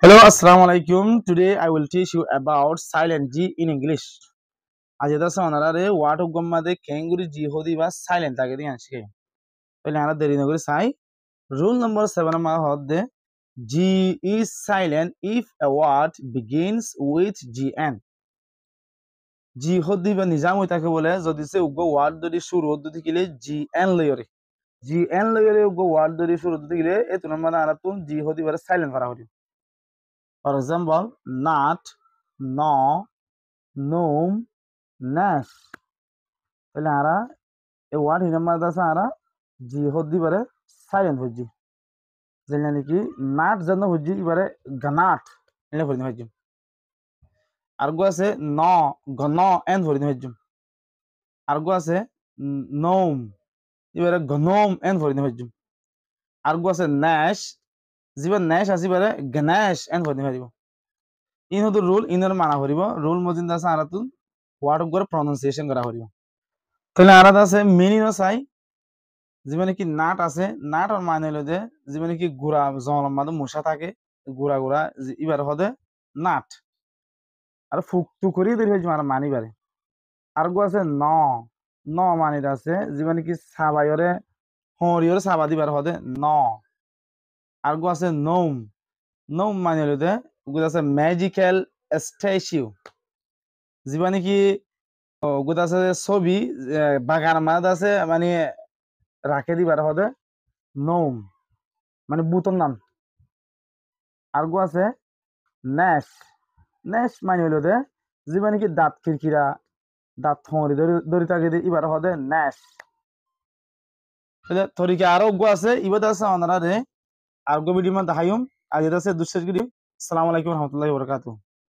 Hello, Assalamu alaikum. Today I will teach you about silent G in English. आज इधर से हमारा रे वाट उगम मध्य केंगुरी जी होती बस silent ताकि दी आंशिक है। पहले हमारा देरी नगरी साई rule number 7 हमारा होते G is silent if a word begins with GN. G होती बस निजाम होता है बोले जो दिसे उगो word दरी शुरू होती के लिए GN लेयरे GN लेयरे उगो word दरी शुरू होती के लिए ये तुम आना तुम G होती बस silent करा हो रही। For example, not, no, gnome, nash. তাহলে আরা এই ওয়ার্ড হিনার মাঝে আছে আরা জি হদ্দি পারে সাইলেন্ট হজ্জি যেন নাকি নাট জানো হজ্জি এবারে গানাট এনে ফরিন হজ্জি আরগো আছে ন গন এন ফরিন হজ্জি আরগো আছে নোম এবারে গনোম এন ফরিন হজ্জি আরগো আছে ন্যাশ জীবন ন্যাশ আছে এবারে গনাশ এন ফরিন হজ্জি ইন হতো রুল ইনের মানা করিব রুল মজিন্দা আছে আরাতুন ওয়ার্ড করে প্রনাউন্সিয়েশন করা করিব তাহলে আলাদা আছে মিনিনো চাই যেমন কি নাট আছে নাট আর মানে হলো যে যেমন কি গুড়া জঙ্গলের মধ্যে মশা থাকে গুড়া গুড়া এবার হদে নাট আর ফুক টু করি ধরে আর মানি বারে আর গো আছে ন ন মানির আছে যেমন কি সাবাইরে হরিয়রে সাবা দিবার হদে ন আর গো আছে নোম নোম মানে হলো যে ওগুলো আছে ম্যাজিক্যাল স্ট্যাচু যেমন কি ওগুলো আছে ছবি বাগান মাঝে আছে মানে রাখে দিবার হদে নোম মানে বুতর নাম আর গো আছে ন্যাশ ন্যাশ মানে হলো যে জীবনে কি দাঁত খিরখিরা দাঁত থরি ধরি থাকে এবার হদে ন্যাশ তাহলে থরিকে আরো গো আছে ইবাদ আছে ওনারা রে আর গো ভিডিও মধ্যে দেখাইম আর এটা আছে দুশের গিরি আসসালামু আলাইকুম রহমতুল্লাহি ওয়া বারাকাতুহু